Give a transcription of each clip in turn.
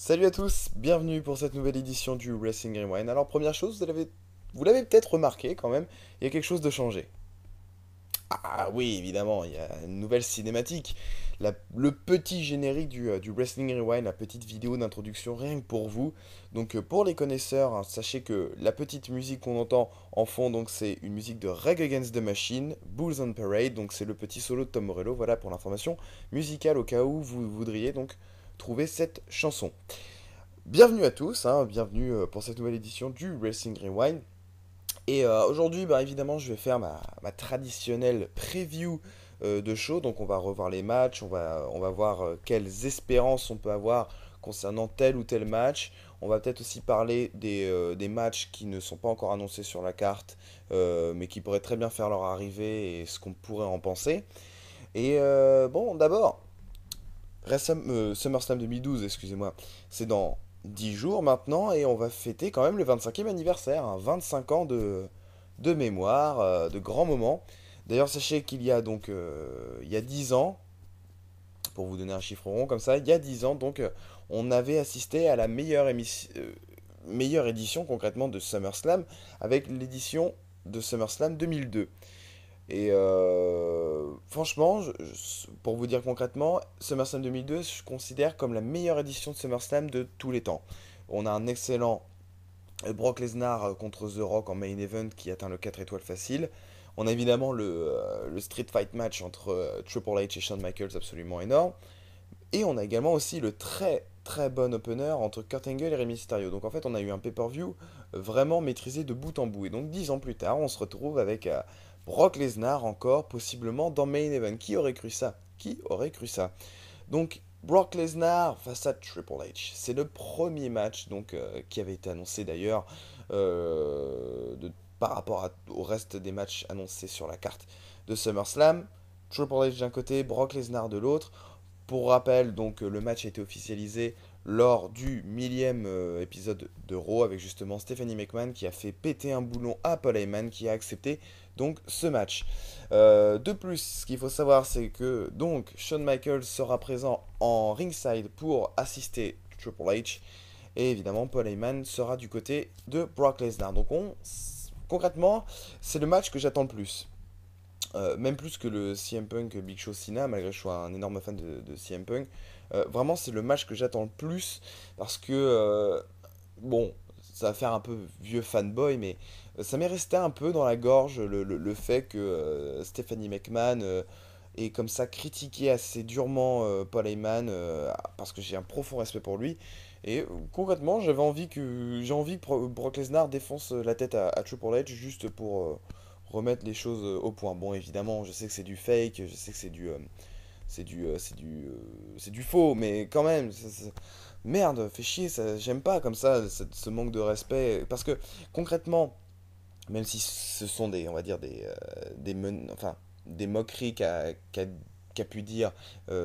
Salut à tous, bienvenue pour cette nouvelle édition du Wrestling Rewind. Alors première chose, vous l'avez peut-être remarqué quand même, il y a quelque chose de changé. Ah oui, évidemment, il y a une nouvelle cinématique. Le petit générique du Wrestling Rewind, la petite vidéo d'introduction rien que pour vous. Donc pour les connaisseurs, hein, sachez que la petite musique qu'on entend en fond, donc c'est une musique de Rage Against the Machine, Bulls on Parade, donc c'est le petit solo de Tom Morello, voilà pour l'information musicale au cas où vous voudriez donc trouver cette chanson. Bienvenue à tous, hein, bienvenue pour cette nouvelle édition du Wrestling Rewind. Et aujourd'hui, bah, évidemment, je vais faire ma traditionnelle preview de show. Donc on va revoir les matchs, on va voir quelles espérances on peut avoir concernant tel ou tel match. On va peut-être aussi parler des matchs qui ne sont pas encore annoncés sur la carte, mais qui pourraient très bien faire leur arrivée et ce qu'on pourrait en penser. Et bon, d'abord, SummerSlam 2012, excusez-moi, c'est dans 10 jours maintenant et on va fêter quand même le 25e anniversaire, hein, 25 ans de mémoire, de grands moments. D'ailleurs, sachez qu'il y a donc il y a 10 ans, pour vous donner un chiffre rond comme ça, il y a 10 ans, donc on avait assisté à la meilleure édition concrètement de SummerSlam avec l'édition de SummerSlam 2002. Et franchement, pour vous dire concrètement, SummerSlam 2002, je considère comme la meilleure édition de SummerSlam de tous les temps. On a un excellent Brock Lesnar contre The Rock en main event qui atteint le 4 étoiles facile. On a évidemment le Street Fight match entre Triple H et Shawn Michaels absolument énorme. Et on a également aussi le très très bon opener entre Kurt Angle et Rey Mysterio. Donc en fait on a eu un pay-per-view vraiment maîtrisé de bout en bout. Et donc 10 ans plus tard on se retrouve avec Brock Lesnar encore possiblement dans Main Event. Qui aurait cru ça? Qui aurait cru ça? Donc Brock Lesnar face à Triple H. C'est le premier match donc qui avait été annoncé d'ailleurs par rapport au reste des matchs annoncés sur la carte de SummerSlam. Triple H d'un côté, Brock Lesnar de l'autre. Pour rappel, donc le match a été officialisé lors du millième épisode de Raw avec justement Stephanie McMahon qui a fait péter un boulon à Paul Heyman qui a accepté donc ce match. De plus, ce qu'il faut savoir c'est que donc Shawn Michaels sera présent en ringside pour assister Triple H et évidemment Paul Heyman sera du côté de Brock Lesnar. Donc concrètement, c'est le match que j'attends le plus. Même plus que le CM Punk Big Show Cena, malgré que je sois un énorme fan de CM Punk. Vraiment, c'est le match que j'attends le plus parce que, bon, ça va faire un peu vieux fanboy, mais ça m'est resté un peu dans la gorge le fait que Stephanie McMahon ait comme ça critiqué assez durement Paul Heyman parce que j'ai un profond respect pour lui. Et concrètement, j'ai envie que Brock Lesnar défonce la tête à Triple H juste pour remettre les choses au point. Bon, évidemment, je sais que c'est du fake, je sais que c'est du faux, mais quand même, merde, fait chier, j'aime pas comme ça ce manque de respect, parce que concrètement, même si ce sont des, on va dire enfin, des moqueries qu'a pu dire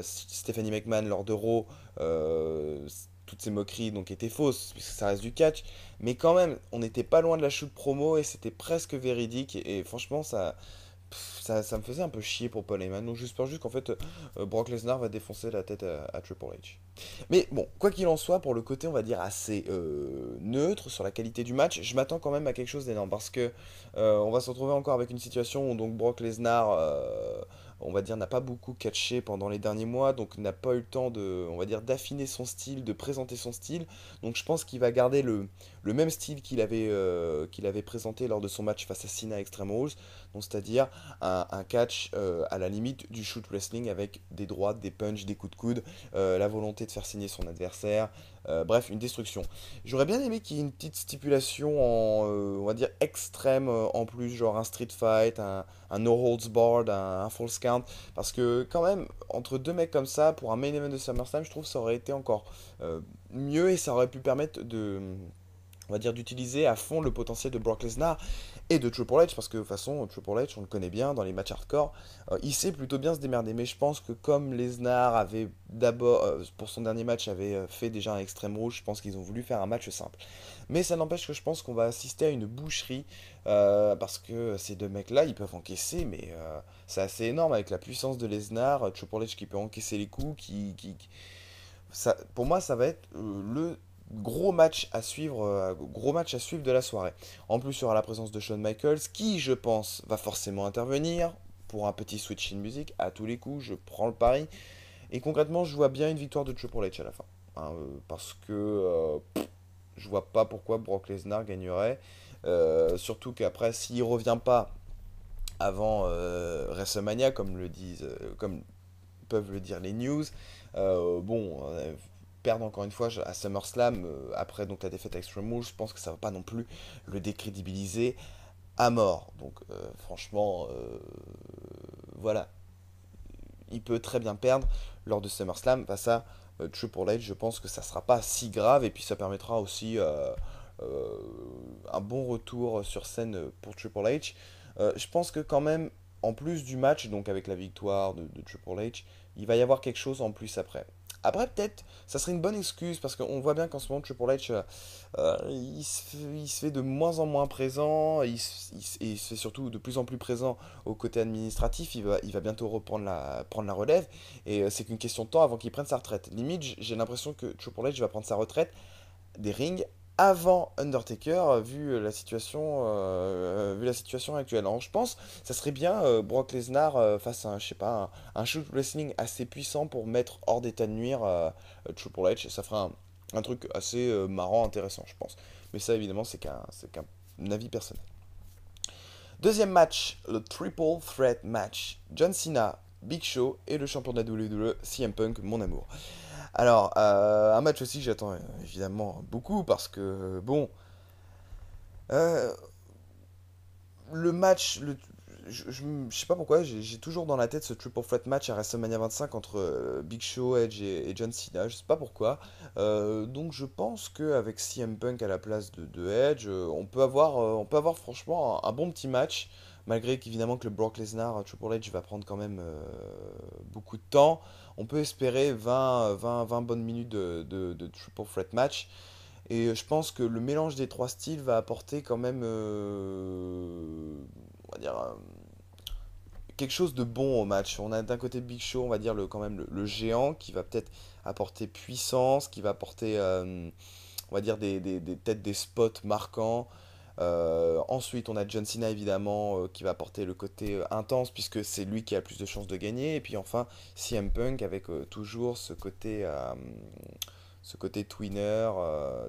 Stephanie McMahon lors de Raw, toutes ces moqueries donc étaient fausses, puisque ça reste du catch, mais quand même, on n'était pas loin de la shoot promo et c'était presque véridique, et franchement, ça me faisait un peu chier pour Paul Heyman, donc j'espère juste qu'en fait, Brock Lesnar va défoncer la tête à Triple H. Mais bon, quoi qu'il en soit, pour le côté, on va dire, assez neutre sur la qualité du match, je m'attends quand même à quelque chose d'énorme, parce que on va se retrouver encore avec une situation où donc Brock Lesnar, on va dire, n'a pas beaucoup catché pendant les derniers mois, donc n'a pas eu le temps de, on va dire, d'affiner son style, de présenter son style, donc je pense qu'il va garder le même style qu'il avait présenté lors de son match face à Cena à Extreme Rules, donc c'est-à-dire un catch à la limite du shoot wrestling avec des droites, des punches, des coups de coude, la volonté de faire signer son adversaire, bref, une destruction. J'aurais bien aimé qu'il y ait une petite stipulation on va dire extrême en plus, genre un street fight, un no holds barred, un false count, parce que quand même, entre deux mecs comme ça, pour un main event de SummerSlam, je trouve que ça aurait été encore mieux et ça aurait pu permettre de on va dire d'utiliser à fond le potentiel de Brock Lesnar et de Triple H parce que de toute façon Triple H on le connaît bien dans les matchs hardcore, il sait plutôt bien se démerder, mais je pense que comme Lesnar avait d'abord pour son dernier match avait fait déjà un Extrême Rouge, je pense qu'ils ont voulu faire un match simple, mais ça n'empêche que je pense qu'on va assister à une boucherie parce que ces deux mecs là ils peuvent encaisser, mais c'est assez énorme avec la puissance de Lesnar, Triple H qui peut encaisser les coups, qui pour moi, ça va être le gros match à suivre de la soirée. En plus, il y aura la présence de Shawn Michaels, qui, je pense, va forcément intervenir pour un petit switch in music. À tous les coups, je prends le pari. Et concrètement, je vois bien une victoire de Triple H à la fin. Hein, parce que je vois pas pourquoi Brock Lesnar gagnerait. Surtout qu'après, s'il revient pas avant WrestleMania, comme peuvent le dire les news, perdre encore une fois à SummerSlam après donc la défaite à Extreme Rules, je pense que ça va pas non plus le décrédibiliser à mort. Donc franchement, voilà, il peut très bien perdre lors de SummerSlam face à Triple H. Je pense que ça sera pas si grave et puis ça permettra aussi euh, un bon retour sur scène pour Triple H. Je pense que quand même, en plus du match, donc avec la victoire de Triple H, il va y avoir quelque chose en plus après. Après, peut-être, ça serait une bonne excuse parce qu'on voit bien qu'en ce moment, Triple H, il se fait de moins en moins présent, il se fait surtout de plus en plus présent au côté administratif. Il va bientôt prendre la relève et c'est qu'une question de temps avant qu'il prenne sa retraite. Limite, j'ai l'impression que Triple H va prendre sa retraite des rings avant Undertaker, vu la situation actuelle. Alors, je pense ça serait bien Brock Lesnar face à je sais pas, un shoot wrestling assez puissant pour mettre hors d'état de nuire Triple H. Ça ferait un truc assez marrant, intéressant, je pense. Mais ça, évidemment, c'est qu'un avis personnel. Deuxième match, le Triple Threat Match. John Cena, Big Show et le champion de la WWE, CM Punk, mon amour. Alors, un match aussi que j'attends évidemment beaucoup parce que, bon, euh, le match, je sais pas pourquoi, j'ai toujours dans la tête ce triple threat match à WrestleMania 25 entre Big Show, Edge et John Cena, je sais pas pourquoi. Donc je pense qu'avec CM Punk à la place de Edge, on peut avoir franchement un bon petit match, malgré qu'évidemment que le Brock Lesnar Triple H va prendre quand même beaucoup de temps. On peut espérer 20 bonnes minutes de triple threat match. Et je pense que le mélange des trois styles va apporter quand même, on va dire, quelque chose de bon au match. On a d'un côté Big Show, on va dire quand même le géant qui va peut-être apporter puissance, qui va apporter, on va dire, peut-être des spots marquants. Ensuite, on a John Cena évidemment qui va apporter le côté intense puisque c'est lui qui a le plus de chances de gagner. Et puis enfin, CM Punk avec toujours ce côté twinner.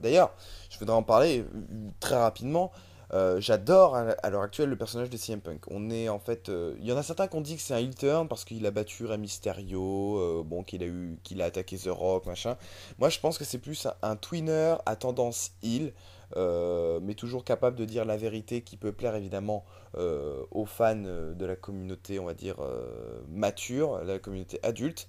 D'ailleurs, je voudrais en parler très rapidement. J'adore à l'heure actuelle le personnage de CM Punk. On est en fait, il y en a certains qui ont dit que c'est un heel turn parce qu'il a battu Rey Mysterio, bon qu'il a attaqué The Rock, machin. Moi, je pense que c'est plus un twinner à tendance heel, mais toujours capable de dire la vérité, qui peut plaire évidemment aux fans de la communauté, on va dire mature, la communauté adulte.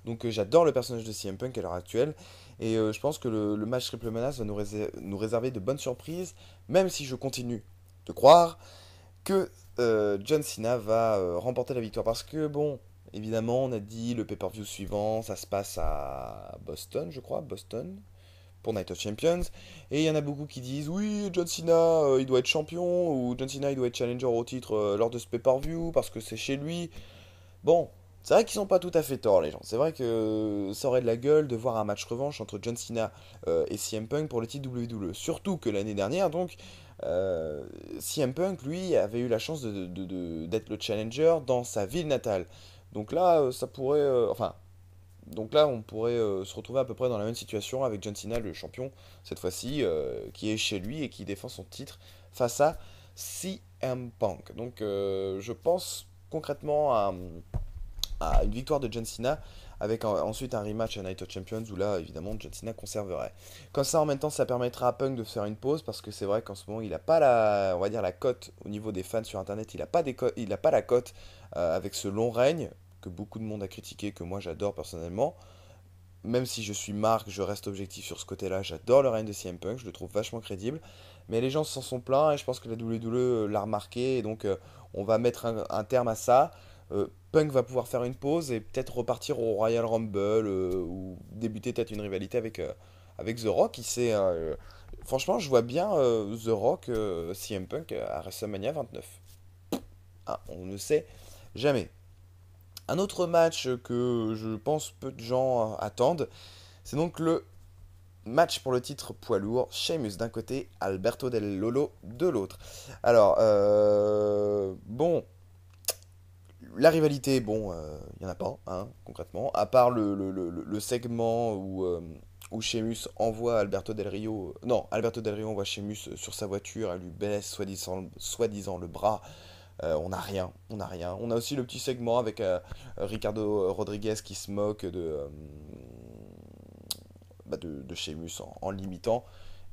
Donc j'adore le personnage de CM Punk à l'heure actuelle. Et je pense que le match Triple Menace va nous réserver de bonnes surprises, même si je continue de croire que John Cena va remporter la victoire. Parce que, bon, évidemment, on a dit le pay-per-view suivant, ça se passe à Boston, je crois, Boston, pour Night of Champions. Et il y en a beaucoup qui disent, oui, John Cena, il doit être champion, ou John Cena, il doit être challenger au titre lors de ce pay-per-view, parce que c'est chez lui. Bon, c'est vrai qu'ils sont pas tout à fait tort, les gens. C'est vrai que ça aurait de la gueule de voir un match revanche entre John Cena et CM Punk pour le titre WWE. Surtout que l'année dernière, donc, CM Punk, lui, avait eu la chance d'être le challenger dans sa ville natale. Donc là, ça pourrait. Enfin, donc là, on pourrait se retrouver à peu près dans la même situation avec John Cena, le champion, cette fois-ci, qui est chez lui et qui défend son titre face à CM Punk. Donc, je pense concrètement à une victoire de John Cena avec ensuite un rematch à Night of Champions où là évidemment John Cena conserverait. Comme ça en même temps ça permettra à Punk de faire une pause parce que c'est vrai qu'en ce moment il n'a pas on va dire la cote au niveau des fans sur internet, il a pas la cote avec ce long règne que beaucoup de monde a critiqué, que moi j'adore personnellement. Même si je suis Marc, je reste objectif sur ce côté-là, j'adore le règne de CM Punk, je le trouve vachement crédible. Mais les gens s'en sont plaints et je pense que la WWE l'a remarqué et donc on va mettre un terme à ça. Punk va pouvoir faire une pause et peut-être repartir au Royal Rumble ou débuter peut-être une rivalité avec The Rock. Franchement, je vois bien The Rock, CM Punk à WrestleMania 29. Ah, on ne sait jamais. Un autre match que je pense peu de gens attendent, c'est donc le match pour le titre poids lourd, Sheamus d'un côté, Alberto Del Lolo de l'autre. Alors, bon, la rivalité, bon, il n'y en a pas, hein, concrètement, à part le segment où Sheamus envoie Alberto Del Rio, non, Alberto Del Rio envoie Sheamus sur sa voiture, elle lui baisse soi-disant le bras. On n'a rien, on n'a rien. On a aussi le petit segment avec Ricardo Rodriguez qui se moque de Sheamus en l'imitant.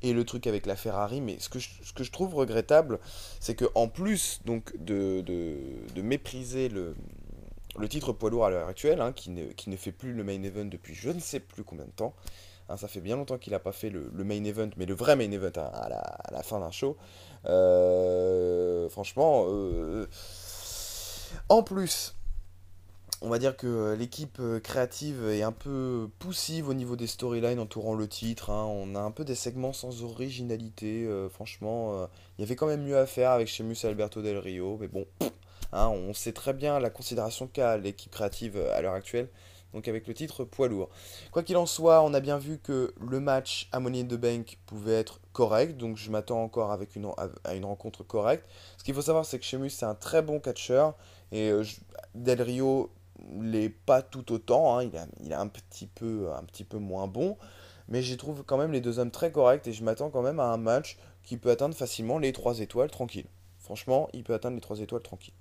Et le truc avec la Ferrari, mais ce que je trouve regrettable, c'est que en plus donc de mépriser le titre poids lourd à l'heure actuelle, hein, qui ne fait plus le main event depuis je ne sais plus combien de temps, hein, ça fait bien longtemps qu'il n'a pas fait le main event, mais le vrai main event, hein, à la fin d'un show. Franchement, en plus, on va dire que l'équipe créative est un peu poussive au niveau des storylines entourant le titre, hein. On a un peu des segments sans originalité. Franchement, il y avait quand même mieux à faire avec Sheamus et Alberto Del Rio. Mais bon, hein, on sait très bien la considération qu'a l'équipe créative à l'heure actuelle. Donc avec le titre poids lourd. Quoi qu'il en soit, on a bien vu que le match à Money in the Bank pouvait être correct. Donc je m'attends encore à une rencontre correcte. Ce qu'il faut savoir, c'est que Sheamus c'est un très bon catcheur. Et Del Rio l'est pas tout autant, hein. Il est un petit peu moins bon. Mais j'y trouve quand même les deux hommes très corrects. Et je m'attends quand même à un match qui peut atteindre facilement les 3 étoiles tranquille. Franchement, il peut atteindre les 3 étoiles tranquille.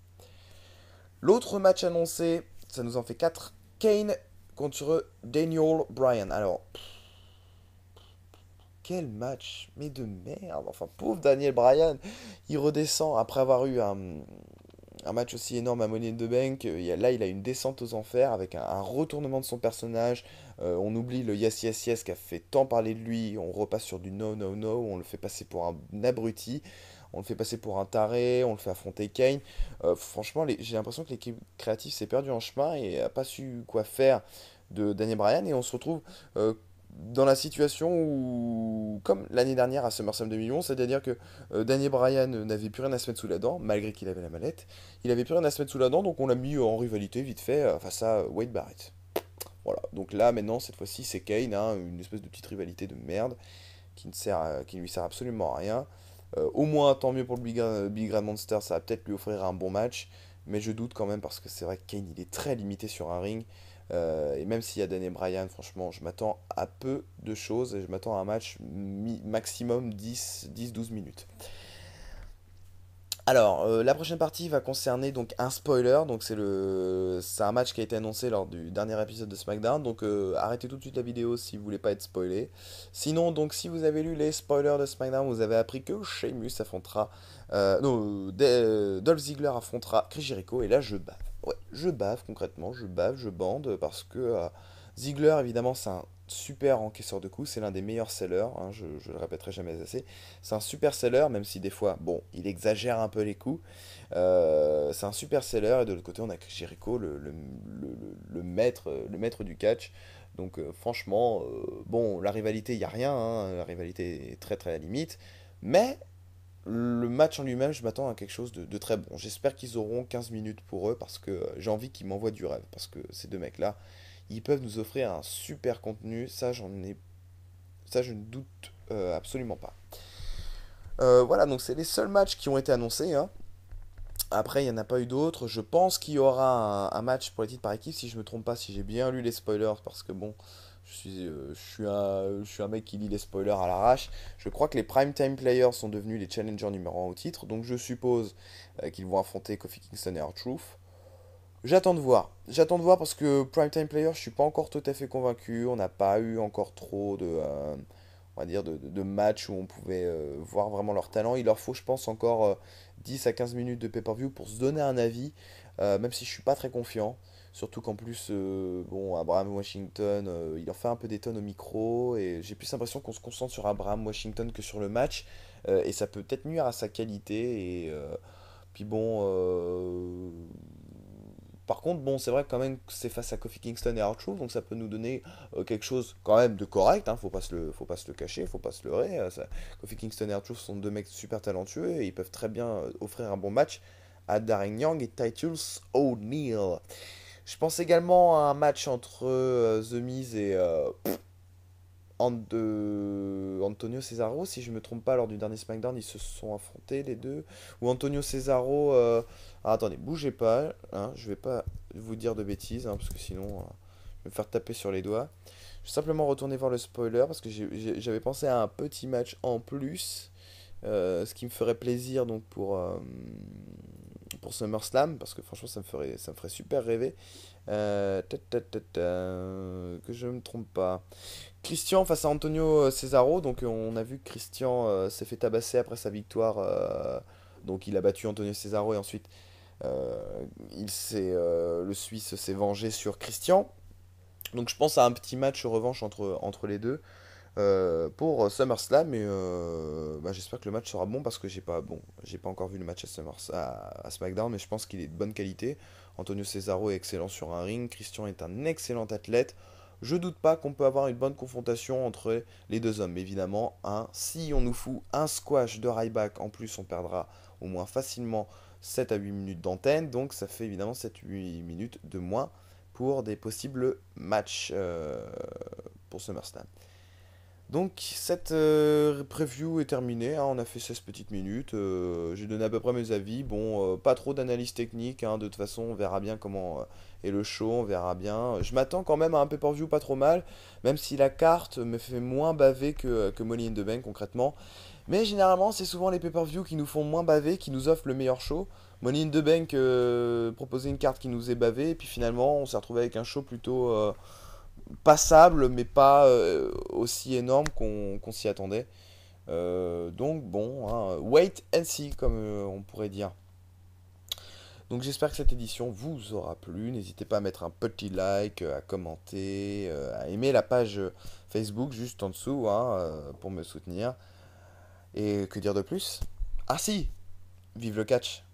L'autre match annoncé, ça nous en fait 4. Kane contre Daniel Bryan. Alors, quel match, mais de merde. Enfin, pauvre Daniel Bryan, il redescend après avoir eu un match aussi énorme à Money in the Bank. Là, il a une descente aux enfers avec un retournement de son personnage. On oublie le Yes Yes Yes qui a fait tant parler de lui. On repasse sur du No No No. On le fait passer pour un abruti. On le fait passer pour un taré. On le fait affronter Kane. Franchement, j'ai l'impression que l'équipe créative s'est perdue en chemin et n'a pas su quoi faire de Daniel Bryan. Et on se retrouve dans la situation où, comme l'année dernière à SummerSlam 2011, c'est-à-dire que Daniel Bryan n'avait plus rien à se mettre sous la dent, malgré qu'il avait la mallette. Il avait plus rien à se mettre sous la dent, donc on l'a mis en rivalité vite fait face à Wade Barrett. Voilà, donc là maintenant, cette fois-ci, c'est Kane, hein, une espèce de petite rivalité de merde qui ne lui sert absolument à rien. Au moins, tant mieux pour le Big Red Monster, ça va peut-être lui offrir un bon match, mais je doute quand même parce que c'est vrai que Kane il est très limité sur un ring. Et même s'il y a Daniel Bryan, franchement, je m'attends à peu de choses et je m'attends à un match maximum 10-12 minutes. Alors, la prochaine partie va concerner donc un spoiler. Donc c'est un match qui a été annoncé lors du dernier épisode de SmackDown. Donc arrêtez tout de suite la vidéo si vous voulez pas être spoilé. Sinon, donc si vous avez lu les spoilers de SmackDown, vous avez appris que Sheamus affrontera, non, Dolph Ziggler affrontera Chris Jericho. Et là, je bave. Ouais, je bave concrètement, je bave, je bande parce que Ziggler, évidemment, c'est un super encaisseur de coups, c'est l'un des meilleurs sellers, hein, je le répéterai jamais assez. C'est un super seller, même si des fois, bon, il exagère un peu les coups. C'est un super seller, et de l'autre côté, on a Jericho, le maître du catch. Donc, franchement, bon, la rivalité, il n'y a rien, hein, la rivalité est très très à la limite. Mais le match en lui-même, je m'attends à quelque chose de très bon. J'espère qu'ils auront 15 minutes pour eux parce que j'ai envie qu'ils m'envoient du rêve. Parce que ces deux mecs-là, ils peuvent nous offrir un super contenu. Ça, je ne doute absolument pas. Voilà, donc c'est les seuls matchs qui ont été annoncés, hein. Après, il n'y en a pas eu d'autres. Je pense qu'il y aura un match pour les titres par équipe, si je me trompe pas, si j'ai bien lu les spoilers, parce que bon, je suis un mec qui lit les spoilers à l'arrache. Je crois que les Prime Time Players sont devenus les challengers numéro 1 au titre, donc je suppose qu'ils vont affronter Kofi Kingston et R-Truth. J'attends de voir. J'attends de voir parce que Prime Time Players, je suis pas encore tout à fait convaincu. On n'a pas eu encore trop on va dire, de matchs où on pouvait voir vraiment leur talent. Il leur faut, je pense, encore 10 à 15 minutes de pay-per-view pour se donner un avis, même si je suis pas très confiant. Surtout qu'en plus, bon, Abraham Washington, il en fait un peu des tonnes au micro, et j'ai plus l'impression qu'on se concentre sur Abraham Washington que sur le match, et ça peut peut-être nuire à sa qualité, et puis bon, par contre, bon, c'est vrai quand même que c'est face à Kofi Kingston et R-Truth, donc ça peut nous donner quelque chose quand même de correct, hein, faut pas se le cacher, faut pas se leurrer. Kofi Kingston et R-Truth sont deux mecs super talentueux et ils peuvent très bien offrir un bon match à Darren Young et Titus O'Neil. Je pense également à un match entre The Miz et Antonio Cesaro, si je me trompe pas, lors du dernier SmackDown, ils se sont affrontés les deux. Ou Antonio Cesaro. Attendez, bougez pas, hein, je vais pas vous dire de bêtises, hein, parce que sinon, je vais me faire taper sur les doigts. Je vais simplement retourner voir le spoiler, parce que j'avais pensé à un petit match en plus, ce qui me ferait plaisir donc pour SummerSlam, parce que franchement, ça me ferait super rêver. Que je me trompe pas. Christian face à Antonio Cesaro. Donc on a vu que Christian s'est fait tabasser après sa victoire. Donc il a battu Antonio Cesaro et ensuite euh, le Suisse s'est vengé sur Christian. Donc je pense à un petit match revanche entre les deux pour SummerSlam. Et bah, j'espère que le match sera bon parce que j'ai pas encore vu le match à SmackDown, mais je pense qu'il est de bonne qualité. Antonio Cesaro est excellent sur un ring. Christian est un excellent athlète. Je doute pas qu'on peut avoir une bonne confrontation entre les deux hommes. Évidemment, hein, si on nous fout un squash de Ryback, en plus on perdra au moins facilement 7 à 8 minutes d'antenne. Donc ça fait évidemment 7 à 8 minutes de moins pour des possibles matchs pour SummerSlam. Donc cette preview est terminée, hein, on a fait 16 petites minutes, j'ai donné à peu près mes avis, bon, pas trop d'analyse technique, hein, de toute façon on verra bien comment est le show, on verra bien. Je m'attends quand même à un pay-per-view pas trop mal, même si la carte me fait moins baver que Money in the Bank concrètement. Mais généralement c'est souvent les pay-per-view qui nous font moins baver, qui nous offrent le meilleur show. Money in the Bank proposait une carte qui nous est bavée, et puis finalement on s'est retrouvé avec un show plutôt passable, mais pas aussi énorme qu'on s'y attendait. Donc bon, hein, wait and see, comme on pourrait dire. Donc j'espère que cette édition vous aura plu. N'hésitez pas à mettre un petit like, à commenter, à aimer la page Facebook juste en dessous, hein, pour me soutenir. Et que dire de plus? Ah si, vive le catch!